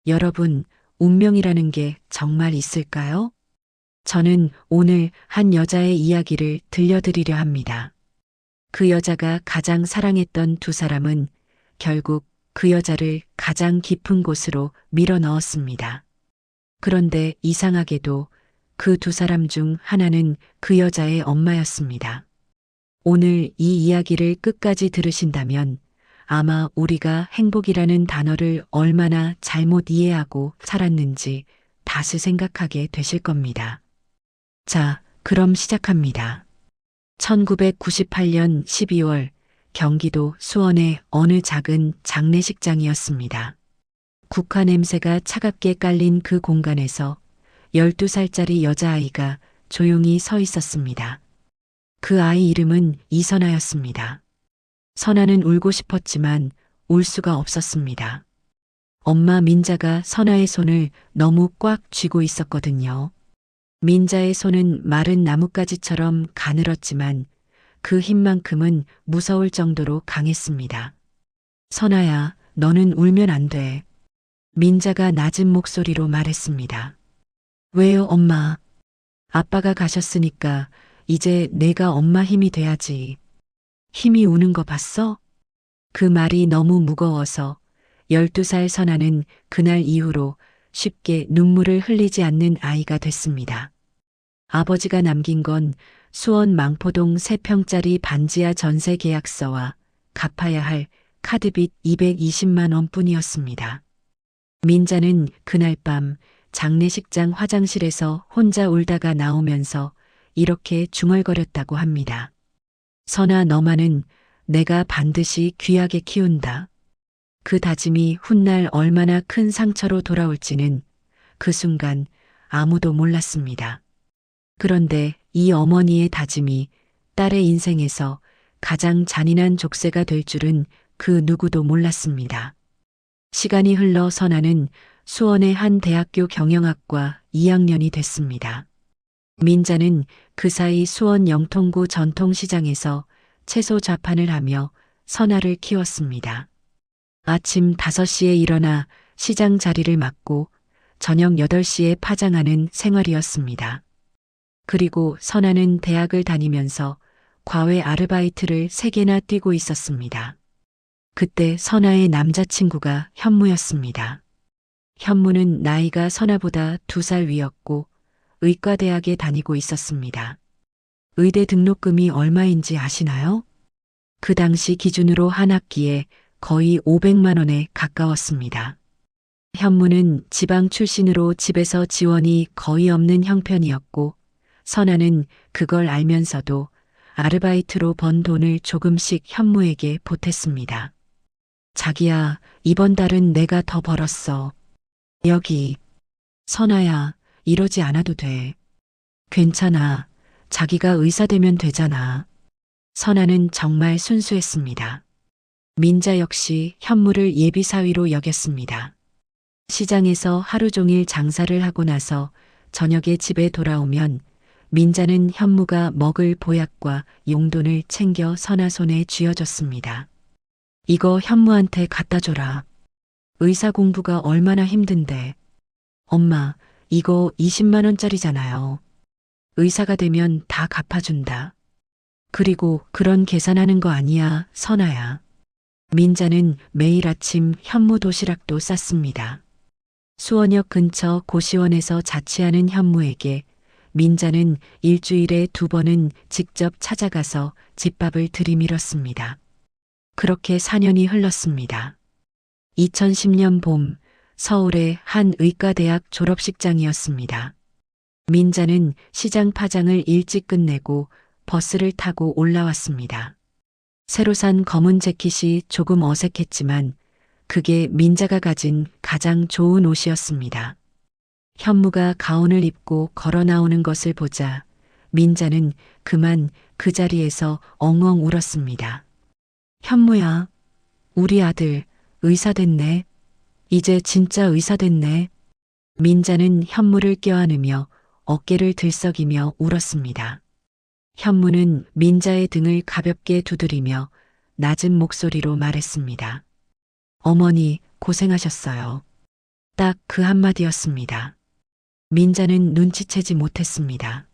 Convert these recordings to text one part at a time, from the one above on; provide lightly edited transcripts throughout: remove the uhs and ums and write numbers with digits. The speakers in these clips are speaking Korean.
여러분, 운명이라는 게 정말 있을까요? 저는 오늘 한 여자의 이야기를 들려드리려 합니다. 그 여자가 가장 사랑했던 두 사람은 결국 그 여자를 가장 깊은 곳으로 밀어 넣었습니다. 그런데 이상하게도 그 두 사람 중 하나는 그 여자의 엄마였습니다. 오늘 이 이야기를 끝까지 들으신다면 아마 우리가 행복이라는 단어를 얼마나 잘못 이해하고 살았는지 다시 생각하게 되실 겁니다. 자, 그럼 시작합니다. 1998년 12월 경기도 수원의 어느 작은 장례식장이었습니다. 국화 냄새가 차갑게 깔린 그 공간에서 12살짜리 여자아이가 조용히 서 있었습니다. 그 아이 이름은 이선아였습니다. 선아는 울고 싶었지만 울 수가 없었습니다. 엄마 민자가 선아의 손을 너무 꽉 쥐고 있었거든요. 민자의 손은 마른 나뭇가지처럼 가늘었지만 그 힘만큼은 무서울 정도로 강했습니다. 선아야, 너는 울면 안 돼. 민자가 낮은 목소리로 말했습니다. 왜요, 엄마? 아빠가 가셨으니까 이제 내가 엄마 힘이 돼야지. 힘이 우는 거 봤어? 그 말이 너무 무거워서 12살 선아는 그날 이후로 쉽게 눈물을 흘리지 않는 아이가 됐습니다. 아버지가 남긴 건 수원 망포동 3평짜리 반지하 전세 계약서와 갚아야 할 카드빚 220만 원뿐이었습니다. 민자는 그날 밤 장례식장 화장실에서 혼자 울다가 나오면서 이렇게 중얼거렸다고 합니다. 선아, 너만은 내가 반드시 귀하게 키운다. 그 다짐이 훗날 얼마나 큰 상처로 돌아올지는 그 순간 아무도 몰랐습니다. 그런데 이 어머니의 다짐이 딸의 인생에서 가장 잔인한 족쇄가 될 줄은 그 누구도 몰랐습니다. 시간이 흘러 선아는 수원의 한 대학교 경영학과 2학년이 됐습니다. 민자는 그 사이 수원 영통구 전통시장에서 채소 좌판을 하며 선아를 키웠습니다. 아침 5시에 일어나 시장 자리를 맡고 저녁 8시에 파장하는 생활이었습니다. 그리고 선아는 대학을 다니면서 과외 아르바이트를 3개나 뛰고 있었습니다. 그때 선아의 남자친구가 현무였습니다. 현무는 나이가 선아보다 2살 위였고 의과대학에 다니고 있었습니다. 의대 등록금이 얼마인지 아시나요? 그 당시 기준으로 한 학기에 거의 500만 원에 가까웠습니다. 현무는 지방 출신으로 집에서 지원이 거의 없는 형편이었고 선아는 그걸 알면서도 아르바이트로 번 돈을 조금씩 현무에게 보탰습니다. 자기야, 이번 달은 내가 더 벌었어. 여기. 선아야, 이러지 않아도 돼. 괜찮아. 자기가 의사 되면 되잖아. 선아는 정말 순수했습니다. 민자 역시 현무를 예비사위로 여겼습니다. 시장에서 하루 종일 장사를 하고 나서 저녁에 집에 돌아오면 민자는 현무가 먹을 보약과 용돈을 챙겨 선아 손에 쥐어줬습니다. 이거 현무한테 갖다 줘라. 의사 공부가 얼마나 힘든데. 엄마, 이거 20만 원짜리잖아요. 의사가 되면 다 갚아준다. 그리고 그런 계산하는 거 아니야, 선아야. 민자는 매일 아침 현무 도시락도 쌌습니다. 수원역 근처 고시원에서 자취하는 현무에게 민자는 일주일에 2번은 직접 찾아가서 집밥을 들이밀었습니다. 그렇게 4년이 흘렀습니다. 2010년 봄 서울의 한 의과대학 졸업식장이었습니다. 민자는 시장 파장을 일찍 끝내고 버스를 타고 올라왔습니다. 새로 산 검은 재킷이 조금 어색했지만 그게 민자가 가진 가장 좋은 옷이었습니다. 현무가 가운을 입고 걸어 나오는 것을 보자 민자는 그만 그 자리에서 엉엉 울었습니다. 현무야, 우리 아들 의사 됐네. 이제 진짜 의사 됐네. 민자는 현무를 껴안으며 어깨를 들썩이며 울었습니다. 현무는 민자의 등을 가볍게 두드리며 낮은 목소리로 말했습니다. 어머니, 고생하셨어요. 딱 그 한마디였습니다. 민자는 눈치채지 못했습니다.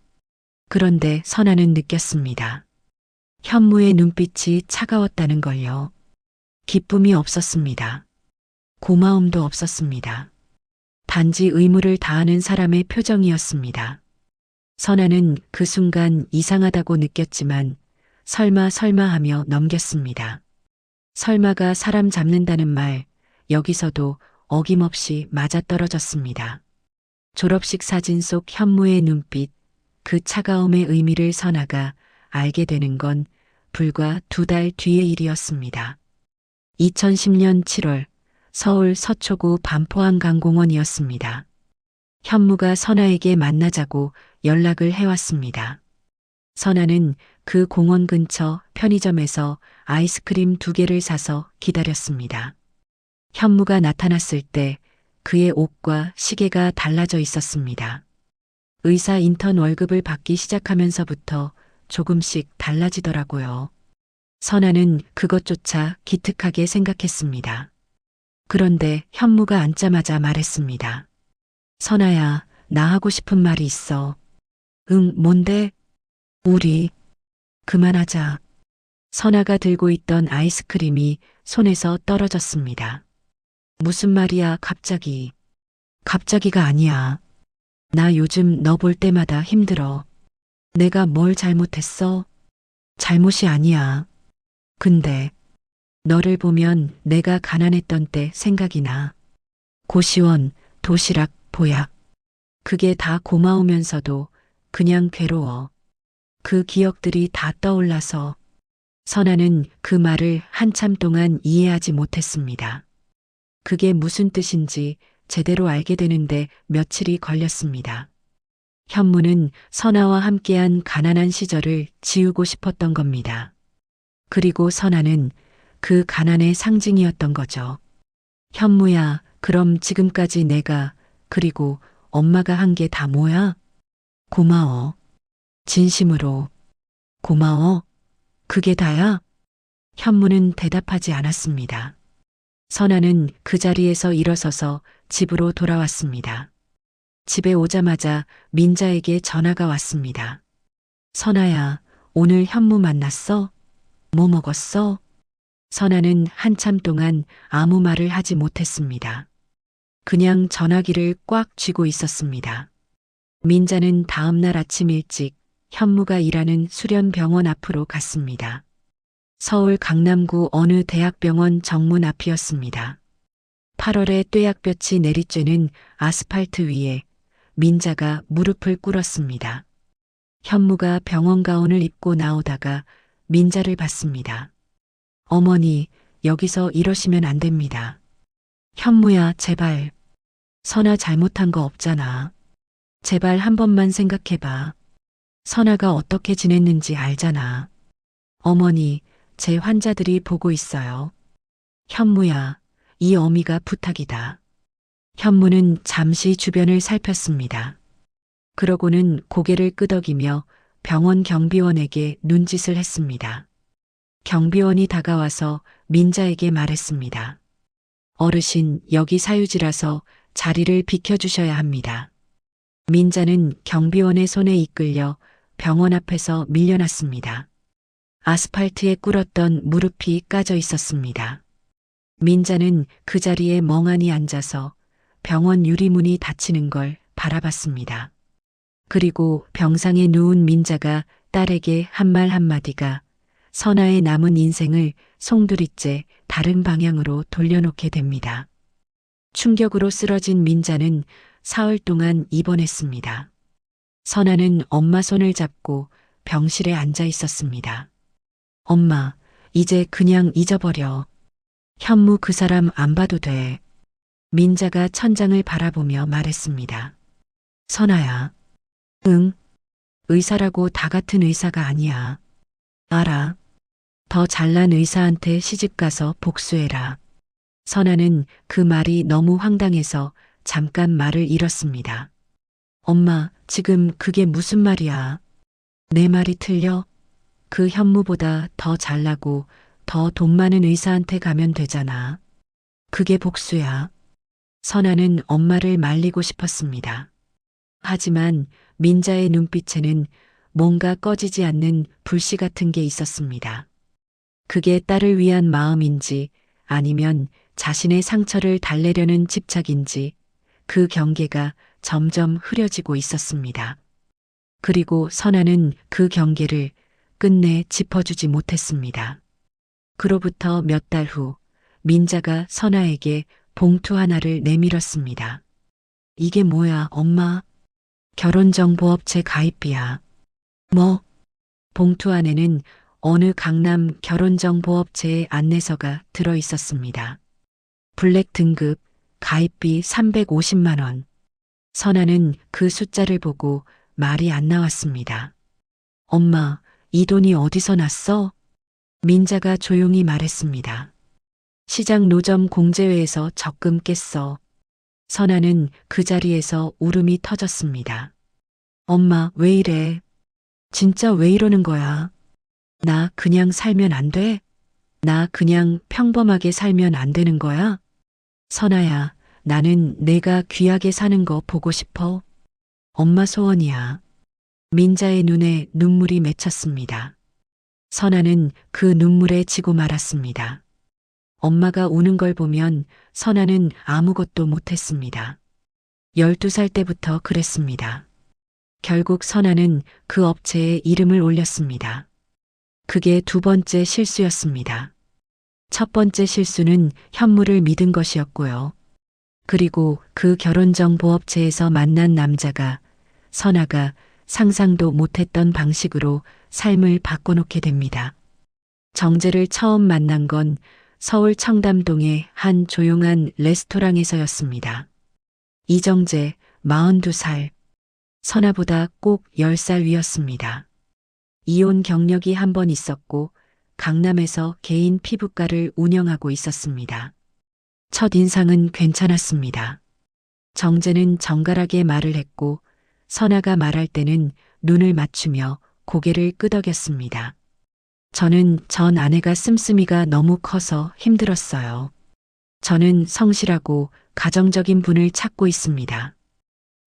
그런데 선아는 느꼈습니다. 현무의 눈빛이 차가웠다는 걸요. 기쁨이 없었습니다. 고마움도 없었습니다. 단지 의무를 다하는 사람의 표정이었습니다. 선아는 그 순간 이상하다고 느꼈지만 설마 하며 넘겼습니다. 설마가 사람 잡는다는 말, 여기서도 어김없이 맞아떨어졌습니다. 졸업식 사진 속 현무의 눈빛, 그 차가움의 의미를 선아가 알게 되는 건 불과 2달 뒤의 일이었습니다. 2010년 7월 서울 서초구 반포한강공원이었습니다. 현무가 선아에게 만나자고 연락을 해왔습니다. 선아는 그 공원 근처 편의점에서 아이스크림 2개를 사서 기다렸습니다. 현무가 나타났을 때 그의 옷과 시계가 달라져 있었습니다. 의사 인턴 월급을 받기 시작하면서부터 조금씩 달라지더라고요. 선아는 그것조차 기특하게 생각했습니다. 그런데 현무가 앉자마자 말했습니다. 선아야, 나 하고 싶은 말이 있어. 응, 뭔데? 우리 그만하자. 선아가 들고 있던 아이스크림이 손에서 떨어졌습니다. 무슨 말이야, 갑자기. 갑자기가 아니야. 나 요즘 너 볼 때마다 힘들어. 내가 뭘 잘못했어? 잘못이 아니야. 근데 너를 보면 내가 가난했던 때 생각이 나. 고시원, 도시락, 보약. 그게 다 고마우면서도 그냥 괴로워. 그 기억들이 다 떠올라서 선아는 그 말을 한참 동안 이해하지 못했습니다. 그게 무슨 뜻인지 제대로 알게 되는데 며칠이 걸렸습니다. 현무는 선아와 함께한 가난한 시절을 지우고 싶었던 겁니다. 그리고 선아는 그 가난의 상징이었던 거죠. 현무야, 그럼 지금까지 내가 그리고 엄마가 한 게 다 뭐야? 고마워. 진심으로. 고마워. 그게 다야? 현무는 대답하지 않았습니다. 선아는 그 자리에서 일어서서 집으로 돌아왔습니다. 집에 오자마자 민자에게 전화가 왔습니다. 선아야, 오늘 현무 만났어? 뭐 먹었어? 선아는 한참 동안 아무 말을 하지 못했습니다. 그냥 전화기를 꽉 쥐고 있었습니다. 민자는 다음 날 아침 일찍 현무가 일하는 수련병원 앞으로 갔습니다. 서울 강남구 어느 대학병원 정문 앞이었습니다. 8월에 뙤약볕이 내리쬐는 아스팔트 위에 민자가 무릎을 꿇었습니다. 현무가 병원 가운을 입고 나오다가 민자를 봤습니다. 어머니, 여기서 이러시면 안 됩니다. 현무야, 제발. 선아 잘못한 거 없잖아. 제발 한 번만 생각해봐. 선아가 어떻게 지냈는지 알잖아. 어머니, 제 환자들이 보고 있어요. 현무야, 이 어미가 부탁이다. 현무는 잠시 주변을 살폈습니다. 그러고는 고개를 끄덕이며 병원 경비원에게 눈짓을 했습니다. 경비원이 다가와서 민자에게 말했습니다. 어르신, 여기 사유지라서 자리를 비켜주셔야 합니다. 민자는 경비원의 손에 이끌려 병원 앞에서 밀려났습니다. 아스팔트에 꿇었던 무릎이 까져 있었습니다. 민자는 그 자리에 멍하니 앉아서 병원 유리문이 닫히는 걸 바라봤습니다. 그리고 병상에 누운 민자가 딸에게 한 말 한마디가 선아의 남은 인생을 송두리째 다른 방향으로 돌려놓게 됩니다. 충격으로 쓰러진 민자는 사흘 동안 입원했습니다. 선아는 엄마 손을 잡고 병실에 앉아 있었습니다. 엄마, 이제 그냥 잊어버려. 현무 그 사람 안 봐도 돼. 민자가 천장을 바라보며 말했습니다. 선아야. 응. 의사라고 다 같은 의사가 아니야. 알아. 더 잘난 의사한테 시집가서 복수해라. 선아는 그 말이 너무 황당해서 잠깐 말을 잃었습니다. 엄마, 지금 그게 무슨 말이야? 내 말이 틀려? 그 현무보다 더 잘나고 더 돈 많은 의사한테 가면 되잖아. 그게 복수야. 선아는 엄마를 말리고 싶었습니다. 하지만 민자의 눈빛에는 뭔가 꺼지지 않는 불씨 같은 게 있었습니다. 그게 딸을 위한 마음인지 아니면 자신의 상처를 달래려는 집착인지 그 경계가 점점 흐려지고 있었습니다. 그리고 선아는 그 경계를 끝내 짚어주지 못했습니다. 그로부터 몇 달 후 민자가 선아에게 봉투 하나를 내밀었습니다. 이게 뭐야, 엄마? 결혼정보업체 가입비야. 뭐? 봉투 안에는 어느 강남 결혼정보업체의 안내서가 들어 있었습니다. 블랙 등급, 가입비 350만 원. 선아는 그 숫자를 보고 말이 안 나왔습니다. 엄마, 이 돈이 어디서 났어? 민자가 조용히 말했습니다. 시장 노점 공제회에서 적금 깼어. 선아는 그 자리에서 울음이 터졌습니다. 엄마, 왜 이래? 진짜 왜 이러는 거야? 나 그냥 살면 안 돼? 나 그냥 평범하게 살면 안 되는 거야? 선아야, 나는 내가 귀하게 사는 거 보고 싶어. 엄마 소원이야. 민자의 눈에 눈물이 맺혔습니다. 선아는 그 눈물에 지고 말았습니다. 엄마가 우는 걸 보면 선아는 아무것도 못했습니다. 12살 때부터 그랬습니다. 결국 선아는 그 업체에 이름을 올렸습니다. 그게 두 번째 실수였습니다. 첫 번째 실수는 현무를 믿은 것이었고요. 그리고 그 결혼정보업체에서 만난 남자가 선아가 상상도 못했던 방식으로 삶을 바꿔놓게 됩니다. 정재를 처음 만난 건 서울 청담동의 한 조용한 레스토랑에서였습니다. 이정재, 42살, 선아보다 꼭 10살 위였습니다. 이혼 경력이 한 번 있었고 강남에서 개인 피부과를 운영하고 있었습니다. 첫인상은 괜찮았습니다. 정재는 정갈하게 말을 했고 선아가 말할 때는 눈을 맞추며 고개를 끄덕였습니다. 저는 전 아내가 씀씀이가 너무 커서 힘들었어요. 저는 성실하고 가정적인 분을 찾고 있습니다.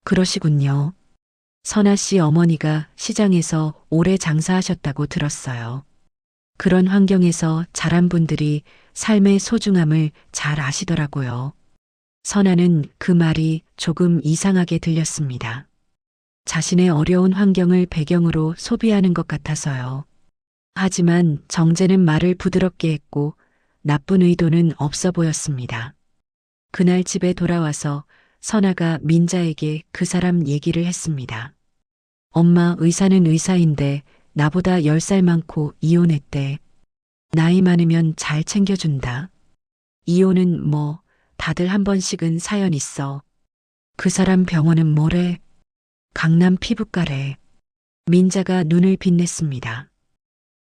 그러시군요. 선아 씨 어머니가 시장에서 오래 장사하셨다고 들었어요. 그런 환경에서 자란 분들이 삶의 소중함을 잘 아시더라고요. 선아는 그 말이 조금 이상하게 들렸습니다. 자신의 어려운 환경을 배경으로 소비하는 것 같아서요. 하지만 정재는 말을 부드럽게 했고 나쁜 의도는 없어 보였습니다. 그날 집에 돌아와서 선아가 민자에게 그 사람 얘기를 했습니다. 엄마, 의사는 의사인데 나보다 10살 많고 이혼했대. 나이 많으면 잘 챙겨준다. 이혼은 뭐 다들 한 번씩은 사연 있어. 그 사람 병원은 뭐래? 강남 피부과래. 민자가 눈을 빛냈습니다.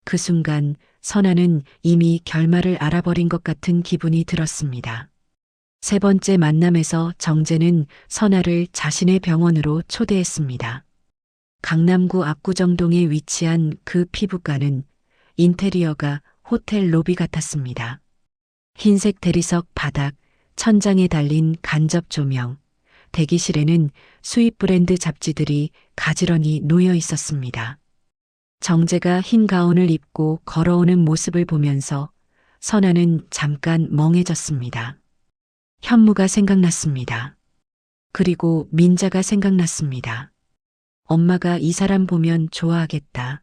그 순간 선아는 이미 결말을 알아버린 것 같은 기분이 들었습니다. 세 번째 만남에서 정재는 선아를 자신의 병원으로 초대했습니다. 강남구 압구정동에 위치한 그 피부과는 인테리어가 호텔 로비 같았습니다. 흰색 대리석 바닥, 천장에 달린 간접 조명, 대기실에는 수입 브랜드 잡지들이 가지런히 놓여 있었습니다. 정재가 흰 가운을 입고 걸어오는 모습을 보면서 선아는 잠깐 멍해졌습니다. 현무가 생각났습니다. 그리고 민자가 생각났습니다. 엄마가 이 사람 보면 좋아하겠다.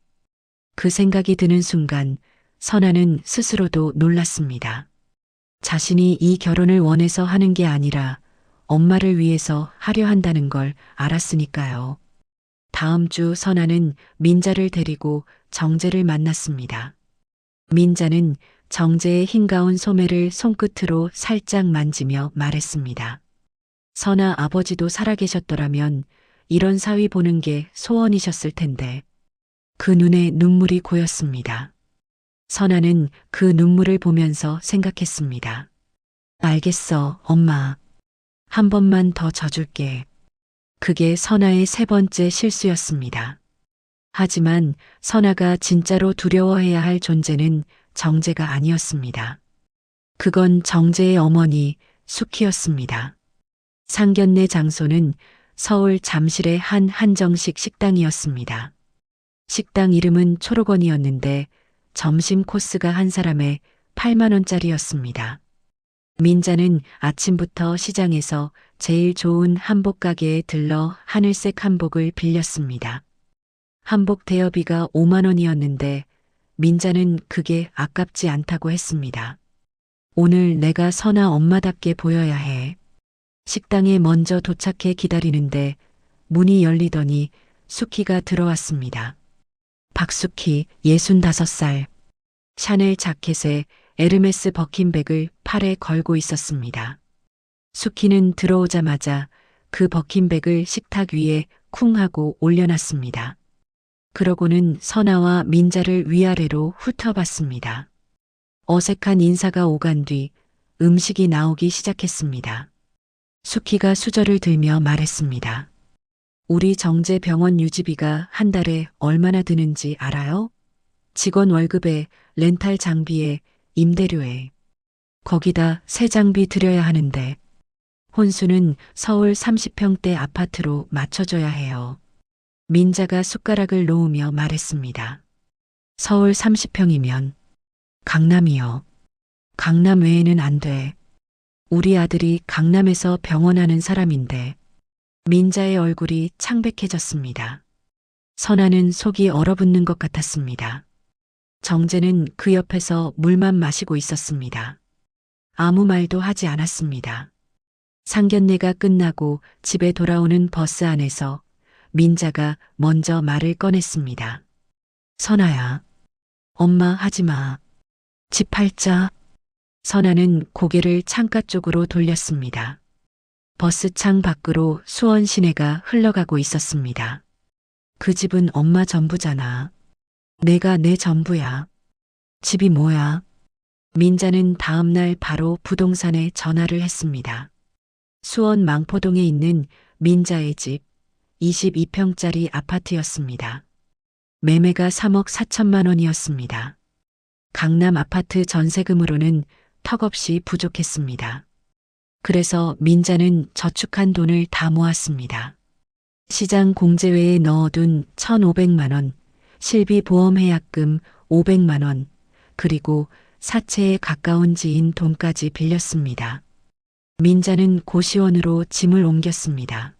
그 생각이 드는 순간 선아는 스스로도 놀랐습니다. 자신이 이 결혼을 원해서 하는 게 아니라 엄마를 위해서 하려 한다는 걸 알았으니까요. 다음 주 선아는 민자를 데리고 정재를 만났습니다. 민자는 정재의 흰 가운 소매를 손끝으로 살짝 만지며 말했습니다. 선아 아버지도 살아계셨더라면 이런 사위 보는 게 소원이셨을 텐데. 그 눈에 눈물이 고였습니다. 선아는 그 눈물을 보면서 생각했습니다. 알겠어, 엄마. 한 번만 더 져줄게. 그게 선아의 세 번째 실수였습니다. 하지만 선아가 진짜로 두려워해야 할 존재는 정재가 아니었습니다. 그건 정재의 어머니 수키였습니다. 상견례 장소는 서울 잠실의 한 한정식 식당이었습니다. 식당 이름은 초록원이었는데 점심 코스가 한 사람에 8만 원짜리였습니다. 민자는 아침부터 시장에서 제일 좋은 한복 가게에 들러 하늘색 한복을 빌렸습니다. 한복 대여비가 5만 원이었는데 민자는 그게 아깝지 않다고 했습니다. 오늘 내가 선아 엄마답게 보여야 해. 식당에 먼저 도착해 기다리는데 문이 열리더니 수키가 들어왔습니다. 박수키, 65살. 샤넬 자켓에 에르메스 버킨백을 팔에 걸고 있었습니다. 수키는 들어오자마자 그 버킨백을 식탁 위에 쿵 하고 올려놨습니다. 그러고는 선아와 민자를 위아래로 훑어봤습니다. 어색한 인사가 오간 뒤 음식이 나오기 시작했습니다. 수키가 수저를 들며 말했습니다. 우리 정제 병원 유지비가 한 달에 얼마나 드는지 알아요? 직원 월급에 렌탈 장비에 임대료에 거기다 새 장비 들여야 하는데 혼수는 서울 30평대 아파트로 맞춰줘야 해요. 민자가 숟가락을 놓으며 말했습니다. 서울 30평이면 강남이요. 강남 외에는 안 돼. 우리 아들이 강남에서 병원하는 사람인데 민자의 얼굴이 창백해졌습니다. 선아는 속이 얼어붙는 것 같았습니다. 정재는 그 옆에서 물만 마시고 있었습니다. 아무 말도 하지 않았습니다. 상견례가 끝나고 집에 돌아오는 버스 안에서 민자가 먼저 말을 꺼냈습니다. 선아야, 엄마 하지 마. 집 팔자. 선아는 고개를 창가 쪽으로 돌렸습니다. 버스 창 밖으로 수원 시내가 흘러가고 있었습니다. 그 집은 엄마 전부잖아. 내가 내 전부야. 집이 뭐야? 민자는 다음날 바로 부동산에 전화를 했습니다. 수원 망포동에 있는 민자의 집 22평짜리 아파트였습니다. 매매가 3억 4천만 원이었습니다. 강남 아파트 전세금으로는 턱없이 부족했습니다. 그래서 민자는 저축한 돈을 다 모았습니다. 시장 공제회에 넣어둔 1,500만 원, 실비 보험 해약금 500만 원, 그리고 사채에 가까운 지인 돈까지 빌렸습니다. 민자는 고시원으로 짐을 옮겼습니다.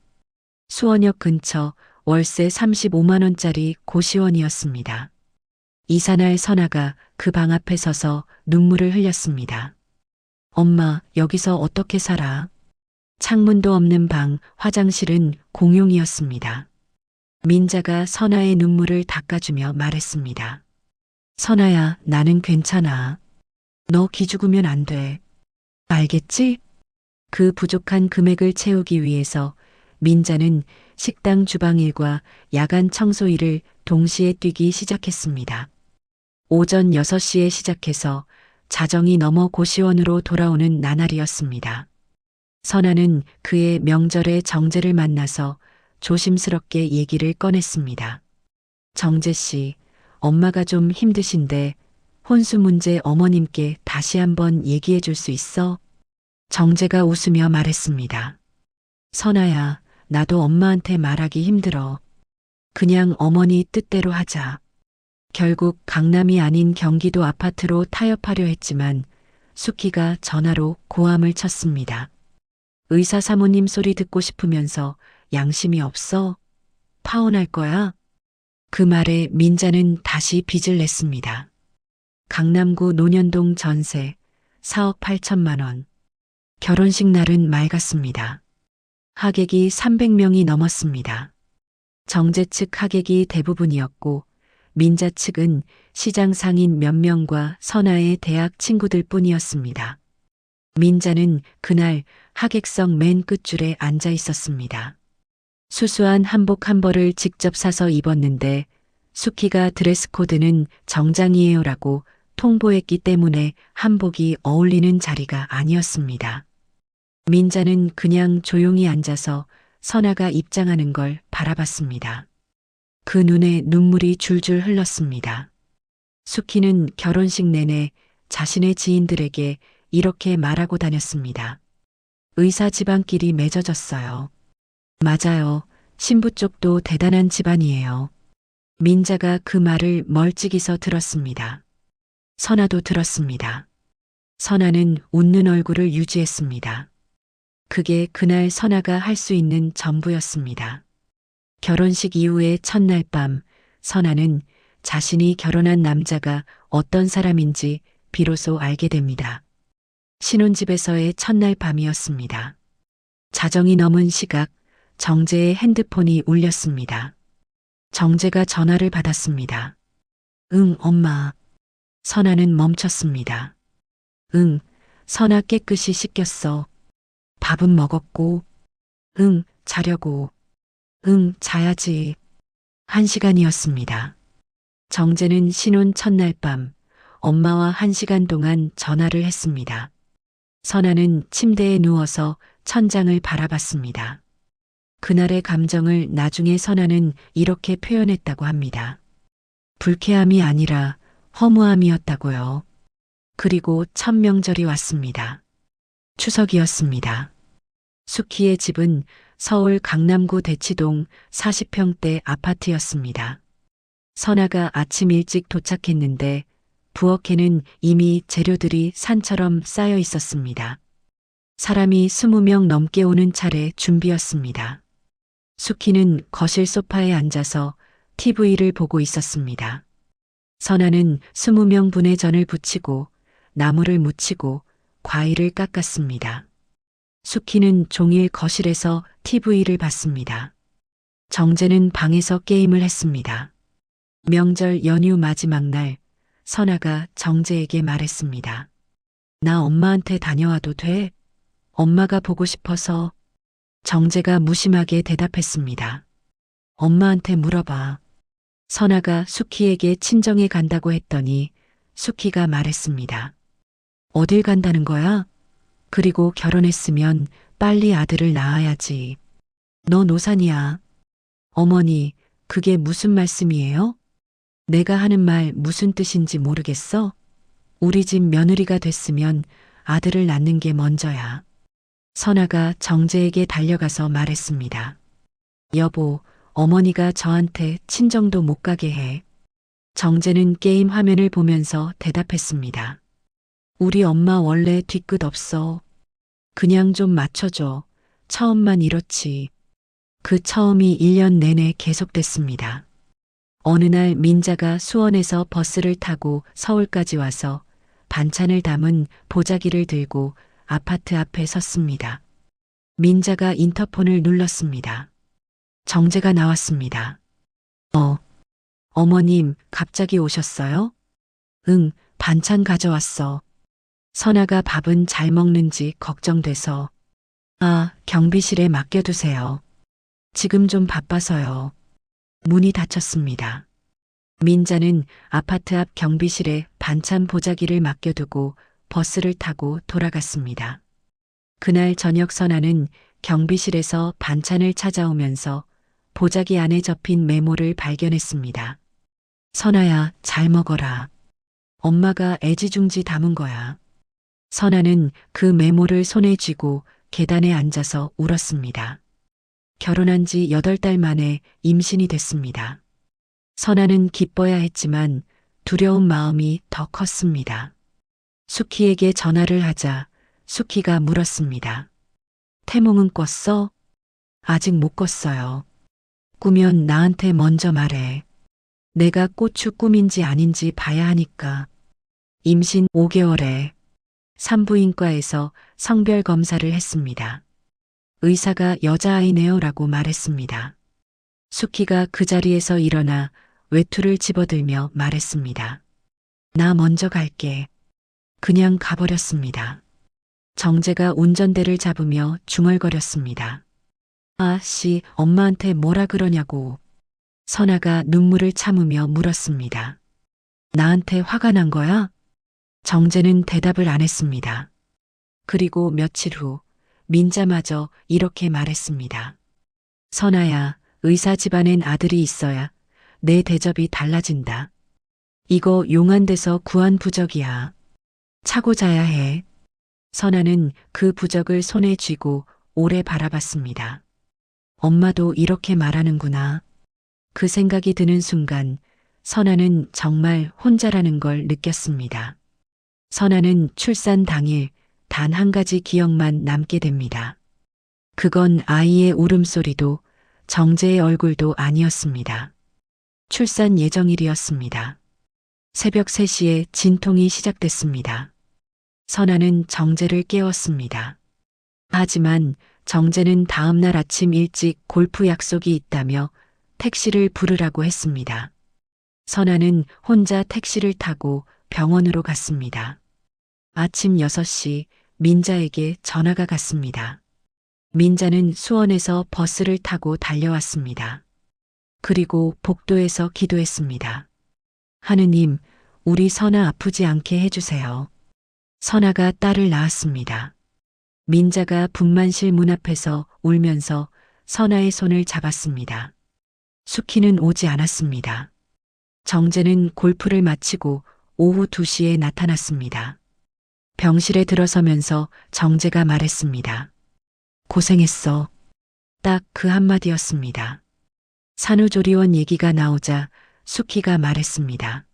수원역 근처 월세 35만 원짜리 고시원이었습니다. 이사날 선아가 그 방 앞에 서서 눈물을 흘렸습니다. 엄마, 여기서 어떻게 살아? 창문도 없는 방, 화장실은 공용이었습니다. 민자가 선아의 눈물을 닦아주며 말했습니다. 선아야, 나는 괜찮아. 너 기죽으면 안 돼. 알겠지? 그 부족한 금액을 채우기 위해서 민자는 식당 주방 일과 야간 청소 일을 동시에 뛰기 시작했습니다. 오전 6시에 시작해서 자정이 넘어 고시원으로 돌아오는 나날이었습니다. 선아는 그의 명절에 정재를 만나서 조심스럽게 얘기를 꺼냈습니다. 정재 씨, 엄마가 좀 힘드신데 혼수 문제 어머님께 다시 한번 얘기해 줄 수 있어? 정재가 웃으며 말했습니다. 선아야, 나도 엄마한테 말하기 힘들어. 그냥 어머니 뜻대로 하자. 결국 강남이 아닌 경기도 아파트로 타협하려 했지만 수키가 전화로 고함을 쳤습니다. 의사 사모님 소리 듣고 싶으면서 양심이 없어? 파혼할 거야? 그 말에 민자는 다시 빚을 냈습니다. 강남구 논현동 전세 4억 8천만 원. 결혼식 날은 맑았습니다. 하객이 300명이 넘었습니다. 정재 측 하객이 대부분이었고 민자 측은 시장 상인 몇 명과 선아의 대학 친구들 뿐이었습니다. 민자는 그날 하객석 맨 끝줄에 앉아 있었습니다. 수수한 한복 한 벌을 직접 사서 입었는데 수키가 드레스 코드는 정장이에요라고 통보했기 때문에 한복이 어울리는 자리가 아니었습니다. 민자는 그냥 조용히 앉아서 선아가 입장하는 걸 바라봤습니다. 그 눈에 눈물이 줄줄 흘렀습니다. 수키는 결혼식 내내 자신의 지인들에게 이렇게 말하고 다녔습니다. 의사 집안끼리 맺어졌어요. 맞아요. 신부 쪽도 대단한 집안이에요. 민자가 그 말을 멀찍이서 들었습니다. 선아도 들었습니다. 선아는 웃는 얼굴을 유지했습니다. 그게 그날 선아가 할 수 있는 전부였습니다. 결혼식 이후의 첫날 밤, 선아는 자신이 결혼한 남자가 어떤 사람인지 비로소 알게 됩니다. 신혼집에서의 첫날 밤이었습니다. 자정이 넘은 시각, 정재의 핸드폰이 울렸습니다. 정재가 전화를 받았습니다. 응, 엄마. 선아는 멈췄습니다. 응, 선아 깨끗이 씻겼어. 밥은 먹었고. 응, 자려고. 응, 자야지. 1시간이었습니다. 정재는 신혼 첫날 밤, 엄마와 1시간 동안 전화를 했습니다. 선아는 침대에 누워서 천장을 바라봤습니다. 그날의 감정을 나중에 선아는 이렇게 표현했다고 합니다. 불쾌함이 아니라 허무함이었다고요. 그리고 첫 명절이 왔습니다. 추석이었습니다. 수키의 집은 서울 강남구 대치동 40평대 아파트였습니다. 선아가 아침 일찍 도착했는데 부엌에는 이미 재료들이 산처럼 쌓여 있었습니다. 사람이 20명 넘게 오는 차례 준비였습니다. 수키는 거실 소파에 앉아서 TV를 보고 있었습니다. 선아는 20명 분의 전을 부치고 나물을 무치고 과일을 깎았습니다. 수키는 종일 거실에서 TV를 봤습니다. 정재는 방에서 게임을 했습니다. 명절 연휴 마지막 날, 선아가 정재에게 말했습니다. 나 엄마한테 다녀와도 돼? 엄마가 보고 싶어서. 정재가 무심하게 대답했습니다. 엄마한테 물어봐. 선아가 수키에게 친정에 간다고 했더니 수키가 말했습니다. 어딜 간다는 거야? 그리고 결혼했으면 빨리 아들을 낳아야지. 너 노산이야. 어머니, 그게 무슨 말씀이에요? 내가 하는 말 무슨 뜻인지 모르겠어? 우리 집 며느리가 됐으면 아들을 낳는 게 먼저야. 선아가 정재에게 달려가서 말했습니다. 여보, 어머니가 저한테 친정도 못 가게 해. 정재는 게임 화면을 보면서 대답했습니다. 우리 엄마 원래 뒤끝 없어. 그냥 좀 맞춰줘. 처음만 이렇지. 그 처음이 1년 내내 계속됐습니다. 어느 날 민자가 수원에서 버스를 타고 서울까지 와서 반찬을 담은 보자기를 들고 아파트 앞에 섰습니다. 민자가 인터폰을 눌렀습니다. 정재가 나왔습니다. 어머님, 갑자기 오셨어요? 응, 반찬 가져왔어. 선아가 밥은 잘 먹는지 걱정돼서. 아, 경비실에 맡겨두세요. 지금 좀 바빠서요. 문이 닫혔습니다. 민자는 아파트 앞 경비실에 반찬 보자기를 맡겨두고 버스를 타고 돌아갔습니다. 그날 저녁 선아는 경비실에서 반찬을 찾아오면서 보자기 안에 접힌 메모를 발견했습니다. 선아야, 잘 먹어라. 엄마가 애지중지 담은 거야. 선아는 그 메모를 손에 쥐고 계단에 앉아서 울었습니다. 결혼한 지 8달 만에 임신이 됐습니다. 선아는 기뻐야 했지만 두려운 마음이 더 컸습니다. 수키에게 전화를 하자 수키가 물었습니다. 태몽은 꿨어? 아직 못 꿨어요. 꾸면 나한테 먼저 말해. 내가 고추 꿈인지 아닌지 봐야 하니까. 임신 5개월에 산부인과에서 성별 검사를 했습니다. 의사가 여자아이네요라고 말했습니다. 수키가 그 자리에서 일어나 외투를 집어들며 말했습니다. 나 먼저 갈게. 그냥 가버렸습니다. 정재가 운전대를 잡으며 중얼거렸습니다. 아씨, 엄마한테 뭐라 그러냐고. 선아가 눈물을 참으며 물었습니다. 나한테 화가 난 거야? 정재는 대답을 안 했습니다. 그리고 며칠 후 민자마저 이렇게 말했습니다. 선아야, 의사 집안엔 아들이 있어야 내 대접이 달라진다. 이거 용한 데서 구한 부적이야. 차고 자야 해. 선아는 그 부적을 손에 쥐고 오래 바라봤습니다. 엄마도 이렇게 말하는구나. 그 생각이 드는 순간 선아는 정말 혼자라는 걸 느꼈습니다. 선아는 출산 당일 단 한 가지 기억만 남게 됩니다. 그건 아이의 울음소리도 정재의 얼굴도 아니었습니다. 출산 예정일이었습니다. 새벽 3시에 진통이 시작됐습니다. 선아는 정재를 깨웠습니다. 하지만 정재는 다음날 아침 일찍 골프 약속이 있다며 택시를 부르라고 했습니다. 선아는 혼자 택시를 타고 병원으로 갔습니다. 아침 6시 민자에게 전화가 갔습니다. 민자는 수원에서 버스를 타고 달려왔습니다. 그리고 복도에서 기도했습니다. 하느님, 우리 선아 아프지 않게 해주세요. 선아가 딸을 낳았습니다. 민자가 분만실 문 앞에서 울면서 선아의 손을 잡았습니다. 수키는 오지 않았습니다. 정재는 골프를 마치고 오후 2시에 나타났습니다. 병실에 들어서면서 정재가 말했습니다. 고생했어. 딱 그 한마디였습니다. 산후조리원 얘기가 나오자 수키가 말했습니다.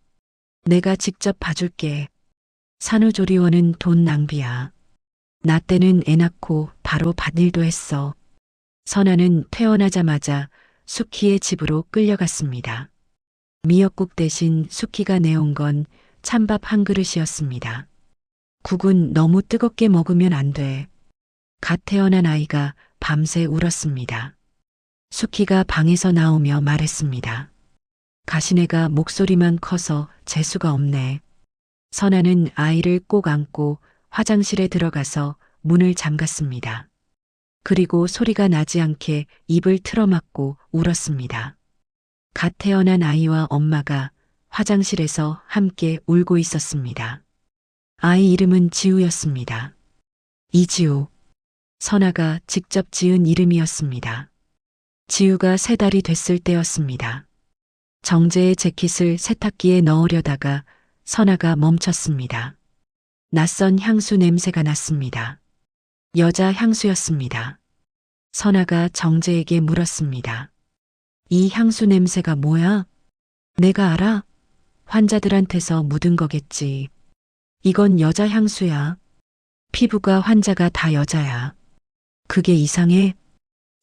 내가 직접 봐줄게. 산후조리원은 돈 낭비야. 나 때는 애 낳고 바로 밭일도 했어. 선아는 퇴원하자마자 수키의 집으로 끌려갔습니다. 미역국 대신 수키가 내온 건 찬밥 한 그릇이었습니다. 국은 너무 뜨겁게 먹으면 안 돼. 갓 태어난 아이가 밤새 울었습니다. 수키가 방에서 나오며 말했습니다. 가시네가 목소리만 커서 재수가 없네. 선아는 아이를 꼭 안고 화장실에 들어가서 문을 잠갔습니다. 그리고 소리가 나지 않게 입을 틀어막고 울었습니다. 갓 태어난 아이와 엄마가 화장실에서 함께 울고 있었습니다. 아이 이름은 지우였습니다. 이지우. 선아가 직접 지은 이름이었습니다. 지우가 3달이 됐을 때였습니다. 정재의 재킷을 세탁기에 넣으려다가 선아가 멈췄습니다. 낯선 향수 냄새가 났습니다. 여자 향수였습니다. 선아가 정재에게 물었습니다. 이 향수 냄새가 뭐야? 내가 알아? 환자들한테서 묻은 거겠지. 이건 여자 향수야. 피부가 환자가 다 여자야. 그게 이상해?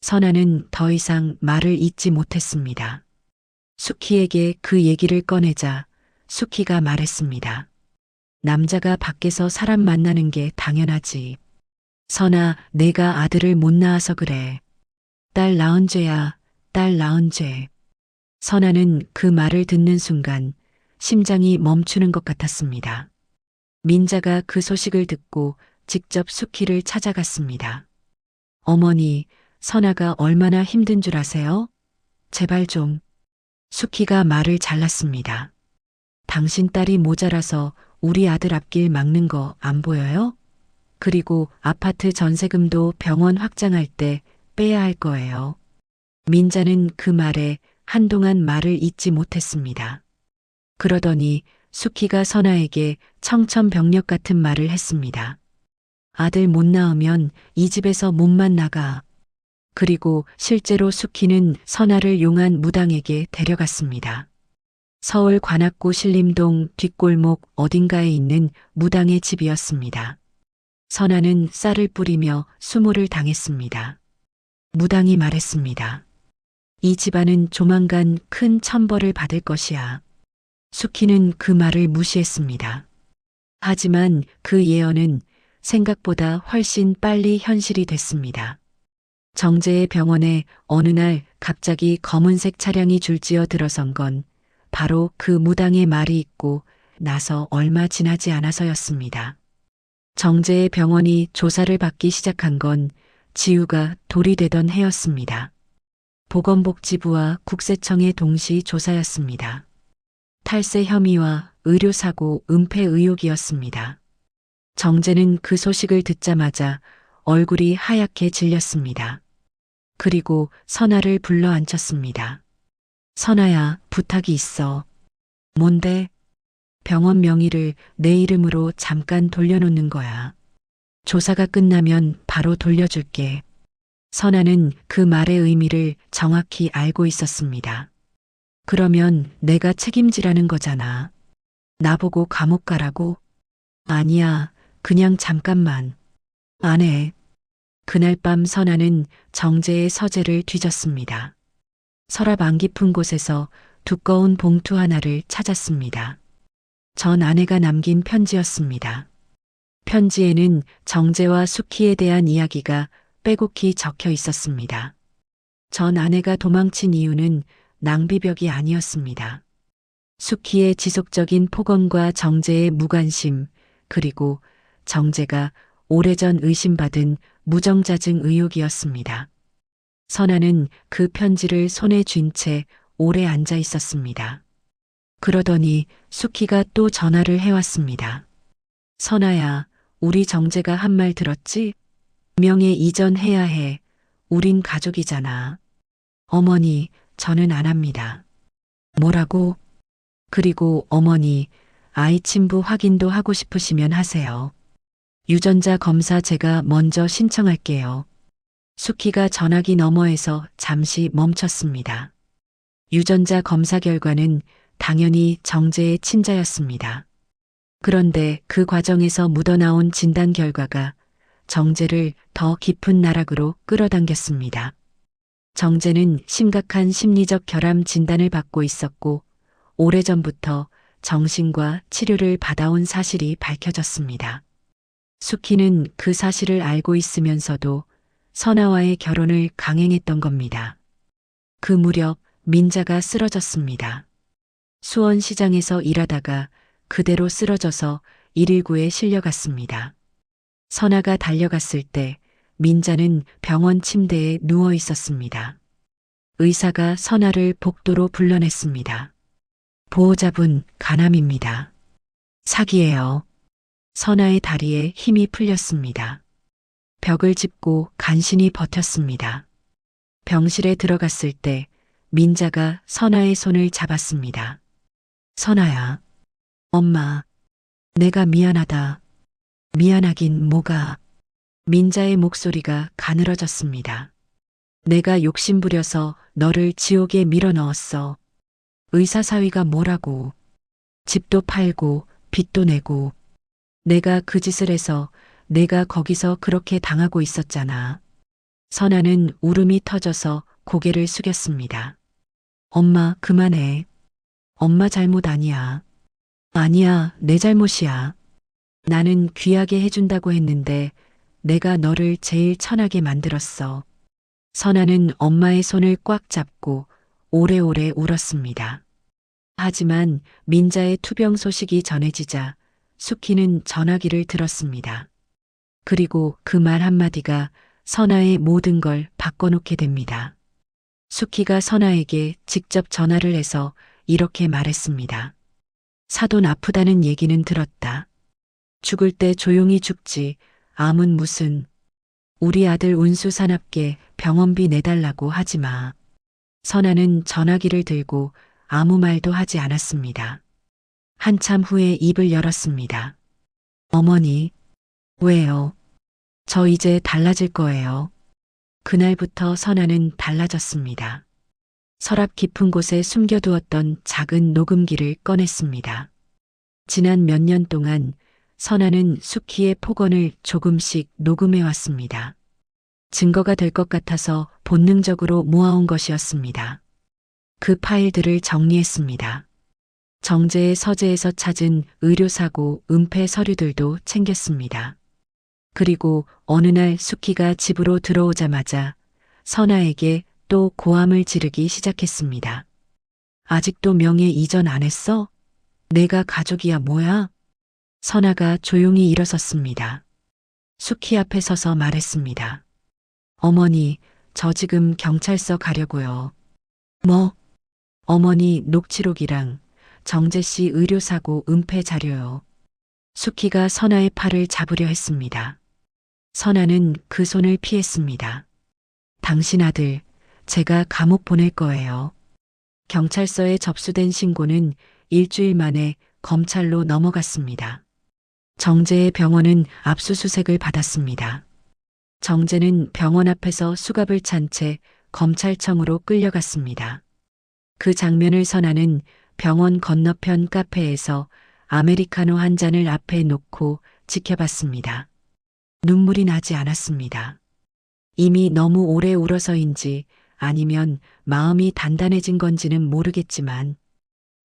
선아는 더 이상 말을 잇지 못했습니다. 수키에게 그 얘기를 꺼내자 수키가 말했습니다. 남자가 밖에서 사람 만나는 게 당연하지. 선아, 내가 아들을 못 낳아서 그래. 딸 낳은 죄야, 딸 낳은 죄. 선아는 그 말을 듣는 순간 심장이 멈추는 것 같았습니다. 민자가 그 소식을 듣고 직접 수키를 찾아갔습니다. 어머니, 선아가 얼마나 힘든 줄 아세요? 제발 좀. 수키가 말을 잘랐습니다. 당신 딸이 모자라서 우리 아들 앞길 막는 거 안 보여요? 그리고 아파트 전세금도 병원 확장할 때 빼야 할 거예요. 민자는 그 말에 한동안 말을 잇지 못했습니다. 그러더니 수키가 선아에게 청천벽력 같은 말을 했습니다. 아들 못 낳으면 이 집에서 몸만 나가. 그리고 실제로 수키는 선아를 용한 무당에게 데려갔습니다. 서울 관악구 신림동 뒷골목 어딘가에 있는 무당의 집이었습니다. 선아는 쌀을 뿌리며 수모를 당했습니다. 무당이 말했습니다. 이 집안은 조만간 큰 천벌을 받을 것이야. 수키는 그 말을 무시했습니다. 하지만 그 예언은 생각보다 훨씬 빨리 현실이 됐습니다. 정재의 병원에 어느 날 갑자기 검은색 차량이 줄지어 들어선 건 바로 그 무당의 말이 있고 나서 얼마 지나지 않아서였습니다. 정재의 병원이 조사를 받기 시작한 건 지우가 돌이 되던 해였습니다. 보건복지부와 국세청의 동시 조사였습니다. 탈세 혐의와 의료사고 은폐 의혹이었습니다. 정재는 그 소식을 듣자마자 얼굴이 하얗게 질렸습니다. 그리고 선아를 불러 앉혔습니다. 선아야, 부탁이 있어. 뭔데? 병원 명의를 내 이름으로 잠깐 돌려놓는 거야. 조사가 끝나면 바로 돌려줄게. 선아는 그 말의 의미를 정확히 알고 있었습니다. 그러면 내가 책임지라는 거잖아. 나보고 감옥 가라고? 아니야, 그냥 잠깐만. 안 해. 그날 밤 선아는 정재의 서재를 뒤졌습니다. 서랍 안 깊은 곳에서 두꺼운 봉투 하나를 찾았습니다. 전 아내가 남긴 편지였습니다. 편지에는 정재와 수키에 대한 이야기가 빼곡히 적혀 있었습니다. 전 아내가 도망친 이유는 낭비벽이 아니었습니다. 수키의 지속적인 폭언과 정재의 무관심, 그리고 정재가 오래전 의심받은 무정자증 의혹이었습니다. 선아는 그 편지를 손에 쥔 채 오래 앉아 있었습니다. 그러더니 수키가 또 전화를 해왔습니다. 선아야, 우리 정재가 한 말 들었지? 명예 이전해야 해. 우린 가족이잖아. 어머니, 저는 안 합니다. 뭐라고? 그리고 어머니, 아이 친부 확인도 하고 싶으시면 하세요. 유전자 검사 제가 먼저 신청할게요. 수키가 전화기 너머에서 잠시 멈췄습니다. 유전자 검사 결과는 당연히 정재의 친자였습니다. 그런데 그 과정에서 묻어나온 진단 결과가 정재를 더 깊은 나락으로 끌어당겼습니다. 정재는 심각한 심리적 결함 진단을 받고 있었고 오래전부터 정신과 치료를 받아온 사실이 밝혀졌습니다. 수키는 그 사실을 알고 있으면서도 선아와의 결혼을 강행했던 겁니다. 그 무렵 민자가 쓰러졌습니다. 수원시장에서 일하다가 그대로 쓰러져서 119에 실려갔습니다. 선아가 달려갔을 때 민자는 병원 침대에 누워 있었습니다. 의사가 선아를 복도로 불러냈습니다. 보호자분 간암입니다. 사기예요. 선아의 다리에 힘이 풀렸습니다. 벽을 짚고 간신히 버텼습니다. 병실에 들어갔을 때 민자가 선아의 손을 잡았습니다. 선아야, 엄마, 내가 미안하다. 미안하긴 뭐가. 민자의 목소리가 가늘어졌습니다. 내가 욕심부려서 너를 지옥에 밀어넣었어. 의사 사위가 뭐라고. 집도 팔고 빚도 내고. 내가 그 짓을 해서 내가 거기서 그렇게 당하고 있었잖아. 선아는 울음이 터져서 고개를 숙였습니다. 엄마, 그만해. 엄마 잘못 아니야. 아니야, 내 잘못이야. 나는 귀하게 해준다고 했는데 내가 너를 제일 천하게 만들었어. 선아는 엄마의 손을 꽉 잡고 오래오래 울었습니다. 하지만 민자의 투병 소식이 전해지자 수키는 전화기를 들었습니다. 그리고 그 말 한마디가 선아의 모든 걸 바꿔놓게 됩니다. 수키가 선아에게 직접 전화를 해서 이렇게 말했습니다. 사돈 아프다는 얘기는 들었다. 죽을 때 조용히 죽지. 암은 무슨. 우리 아들 운수 사납게 병원비 내달라고 하지 마. 선아는 전화기를 들고 아무 말도 하지 않았습니다. 한참 후에 입을 열었습니다. 어머니, 왜요? 저 이제 달라질 거예요. 그날부터 선아는 달라졌습니다. 서랍 깊은 곳에 숨겨두었던 작은 녹음기를 꺼냈습니다. 지난 몇 년 동안 선아는 수키의 폭언을 조금씩 녹음해 왔습니다. 증거가 될 것 같아서 본능적으로 모아온 것이었습니다. 그 파일들을 정리했습니다. 정재의 서재에서 찾은 의료사고 은폐 서류들도 챙겼습니다. 그리고 어느 날 수키가 집으로 들어오자마자 선아에게 또 고함을 지르기 시작했습니다. 아직도 명예 이전 안 했어? 내가 가족이야 뭐야? 선아가 조용히 일어섰습니다. 수키 앞에 서서 말했습니다. 어머니, 저 지금 경찰서 가려고요. 뭐? 어머니 녹취록이랑 정재 씨 의료사고 은폐 자료요. 수키가 선아의 팔을 잡으려 했습니다. 선아는 그 손을 피했습니다. 당신 아들, 제가 감옥 보낼 거예요. 경찰서에 접수된 신고는 일주일 만에 검찰로 넘어갔습니다. 정재의 병원은 압수수색을 받았습니다. 정재는 병원 앞에서 수갑을 찬 채 검찰청으로 끌려갔습니다. 그 장면을 선아는 병원 건너편 카페에서 아메리카노 한 잔을 앞에 놓고 지켜봤습니다. 눈물이 나지 않았습니다. 이미 너무 오래 울어서인지 아니면 마음이 단단해진 건지는 모르겠지만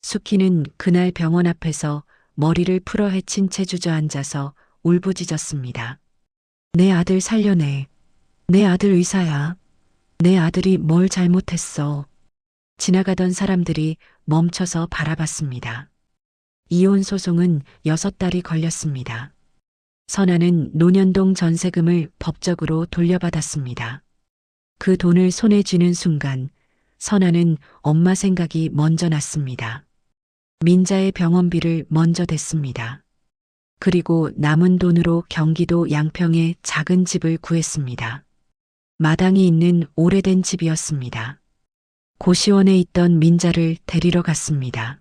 수키는 그날 병원 앞에서 머리를 풀어 헤친 채 주저앉아서 울부짖었습니다. 내 아들 살려내. 내 아들 의사야. 내 아들이 뭘 잘못했어. 지나가던 사람들이 멈춰서 바라봤습니다. 이혼 소송은 6달이 걸렸습니다. 선아는 논현동 전세금을 법적으로 돌려받았습니다. 그 돈을 손에 쥐는 순간 선아는 엄마 생각이 먼저 났습니다. 민자의 병원비를 먼저 댔습니다. 그리고 남은 돈으로 경기도 양평에 작은 집을 구했습니다. 마당이 있는 오래된 집이었습니다. 고시원에 있던 민자를 데리러 갔습니다.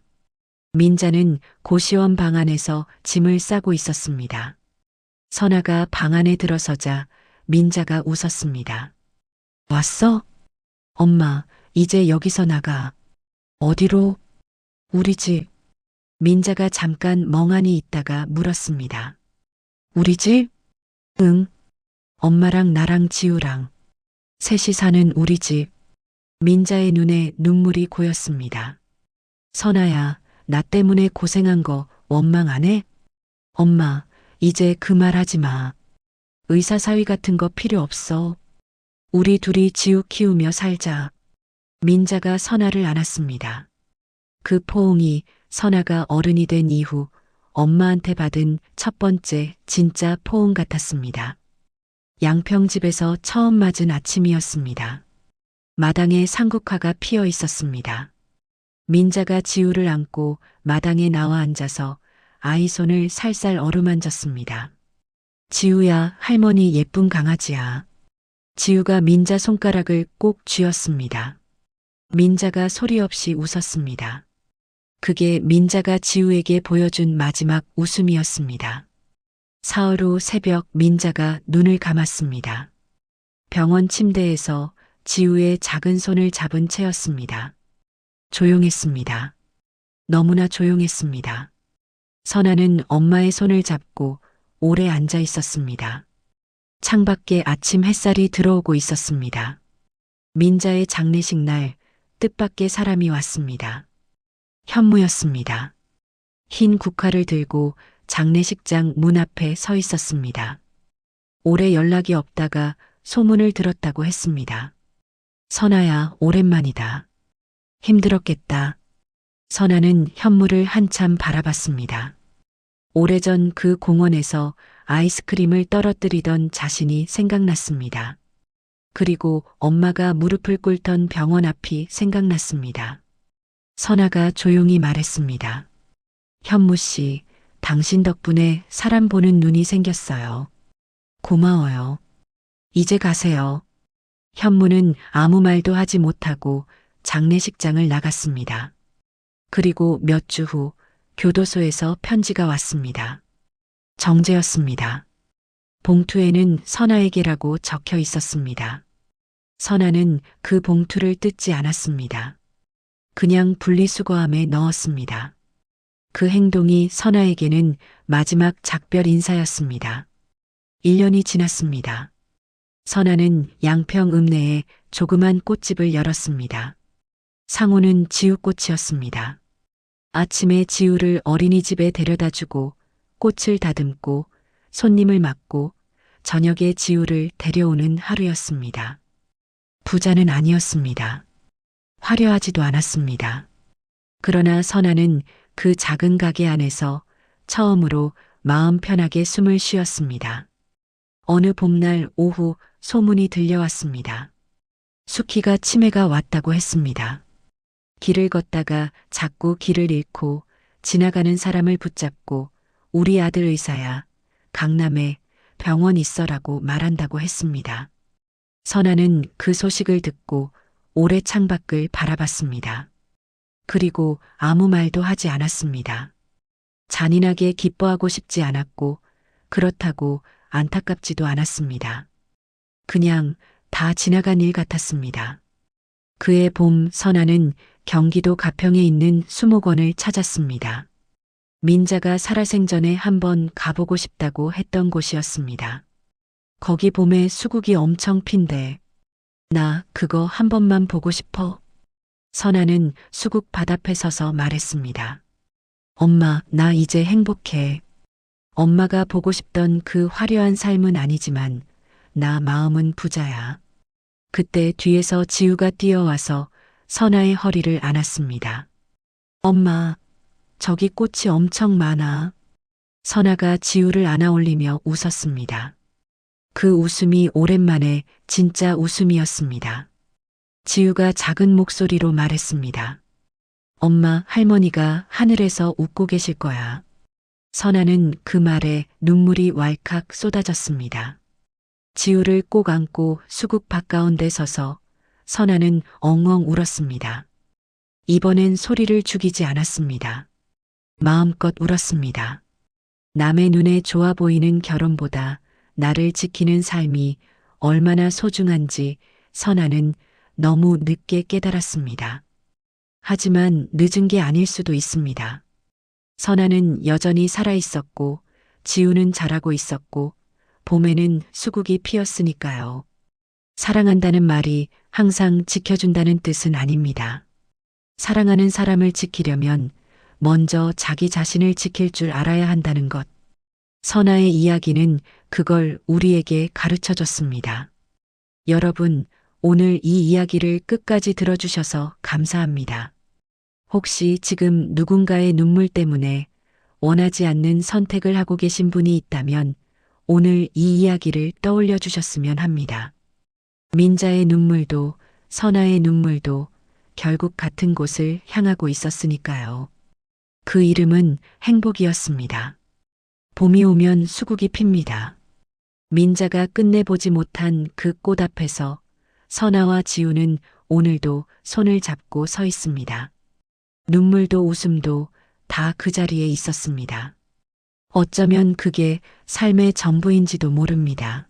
민자는 고시원 방 안에서 짐을 싸고 있었습니다. 선아가 방 안에 들어서자 민자가 웃었습니다. 왔어? 엄마, 이제 여기서 나가. 어디로? 우리 집. 민자가 잠깐 멍하니 있다가 물었습니다. 우리 집? 응. 엄마랑 나랑 지우랑. 셋이 사는 우리 집. 민자의 눈에 눈물이 고였습니다. 선아야, 나 때문에 고생한 거 원망 안 해? 엄마, 이제 그 말 하지 마. 의사 사위 같은 거 필요 없어. 우리 둘이 지우 키우며 살자. 민자가 선아를 안았습니다. 그 포옹이 선아가 어른이 된 이후 엄마한테 받은 첫 번째 진짜 포옹 같았습니다. 양평집에서 처음 맞은 아침이었습니다. 마당에 상국화가 피어 있었습니다. 민자가 지우를 안고 마당에 나와 앉아서 아이 손을 살살 어루만졌습니다. 지우야, 할머니 예쁜 강아지야. 지우가 민자 손가락을 꼭 쥐었습니다. 민자가 소리 없이 웃었습니다. 그게 민자가 지우에게 보여준 마지막 웃음이었습니다. 사흘 후 새벽 민자가 눈을 감았습니다. 병원 침대에서 지우의 작은 손을 잡은 채였습니다. 조용했습니다. 너무나 조용했습니다. 선아는 엄마의 손을 잡고 오래 앉아 있었습니다. 창밖에 아침 햇살이 들어오고 있었습니다. 민자의 장례식 날 뜻밖의 사람이 왔습니다. 현무였습니다. 흰 국화를 들고 장례식장 문 앞에 서 있었습니다. 오래 연락이 없다가 소문을 들었다고 했습니다. 선아야, 오랜만이다. 힘들었겠다. 선아는 현무를 한참 바라봤습니다. 오래전 그 공원에서 아이스크림을 떨어뜨리던 자신이 생각났습니다. 그리고 엄마가 무릎을 꿇던 병원 앞이 생각났습니다. 선아가 조용히 말했습니다. 현무 씨, 당신 덕분에 사람 보는 눈이 생겼어요. 고마워요. 이제 가세요. 현무는 아무 말도 하지 못하고 장례식장을 나갔습니다. 그리고 몇 주 후 교도소에서 편지가 왔습니다. 정재였습니다. 봉투에는 선아에게라고 적혀 있었습니다. 선아는 그 봉투를 뜯지 않았습니다. 그냥 분리수거함에 넣었습니다. 그 행동이 선아에게는 마지막 작별 인사였습니다. 1년이 지났습니다. 선아는 양평 읍내에 조그만 꽃집을 열었습니다. 상호는 지우꽃이었습니다. 아침에 지우를 어린이집에 데려다주고 꽃을 다듬고 손님을 맞고 저녁에 지우를 데려오는 하루였습니다. 부자는 아니었습니다. 화려하지도 않았습니다. 그러나 선아는 그 작은 가게 안에서 처음으로 마음 편하게 숨을 쉬었습니다. 어느 봄날 오후 소문이 들려왔습니다. 수키가 치매가 왔다고 했습니다. 길을 걷다가 자꾸 길을 잃고 지나가는 사람을 붙잡고 우리 아들 의사야, 강남에 병원 있어라고 말한다고 했습니다. 선아는 그 소식을 듣고 오래 창밖을 바라봤습니다. 그리고 아무 말도 하지 않았습니다. 잔인하게 기뻐하고 싶지 않았고 그렇다고 안타깝지도 않았습니다. 그냥 다 지나간 일 같았습니다. 그해 봄 선아는 경기도 가평에 있는 수목원을 찾았습니다. 민자가 살아생전에 한번 가보고 싶다고 했던 곳이었습니다. 거기 봄에 수국이 엄청 핀대. 나 그거 한 번만 보고 싶어. 선아는 수국 밭 앞에 서서 말했습니다. 엄마, 나 이제 행복해. 엄마가 보고 싶던 그 화려한 삶은 아니지만 나 마음은 부자야. 그때 뒤에서 지우가 뛰어와서 선아의 허리를 안았습니다. 엄마, 저기 꽃이 엄청 많아. 선아가 지우를 안아 올리며 웃었습니다. 그 웃음이 오랜만에 진짜 웃음이었습니다. 지우가 작은 목소리로 말했습니다. 엄마, 할머니가 하늘에서 웃고 계실 거야. 선아는 그 말에 눈물이 왈칵 쏟아졌습니다. 지우를 꼭 안고 수국 밭가운데 서서 선아는 엉엉 울었습니다. 이번엔 소리를 죽이지 않았습니다. 마음껏 울었습니다. 남의 눈에 좋아 보이는 결혼보다 나를 지키는 삶이 얼마나 소중한지 선아는 너무 늦게 깨달았습니다. 하지만 늦은 게 아닐 수도 있습니다. 선아는 여전히 살아 있었고 지우는 자라고 있었고 봄에는 수국이 피었으니까요. 사랑한다는 말이 항상 지켜준다는 뜻은 아닙니다. 사랑하는 사람을 지키려면 먼저 자기 자신을 지킬 줄 알아야 한다는 것. 선아의 이야기는 그걸 우리에게 가르쳐 줬습니다. 여러분, 오늘 이 이야기를 끝까지 들어주셔서 감사합니다. 혹시 지금 누군가의 눈물 때문에 원하지 않는 선택을 하고 계신 분이 있다면 오늘 이 이야기를 떠올려 주셨으면 합니다. 민자의 눈물도 선아의 눈물도 결국 같은 곳을 향하고 있었으니까요. 그 이름은 행복이었습니다. 봄이 오면 수국이 핍니다. 민자가 끝내보지 못한 그 꽃 앞에서 선아와 지우는 오늘도 손을 잡고 서 있습니다. 눈물도 웃음도 다 그 자리에 있었습니다. 어쩌면 그게 삶의 전부인지도 모릅니다.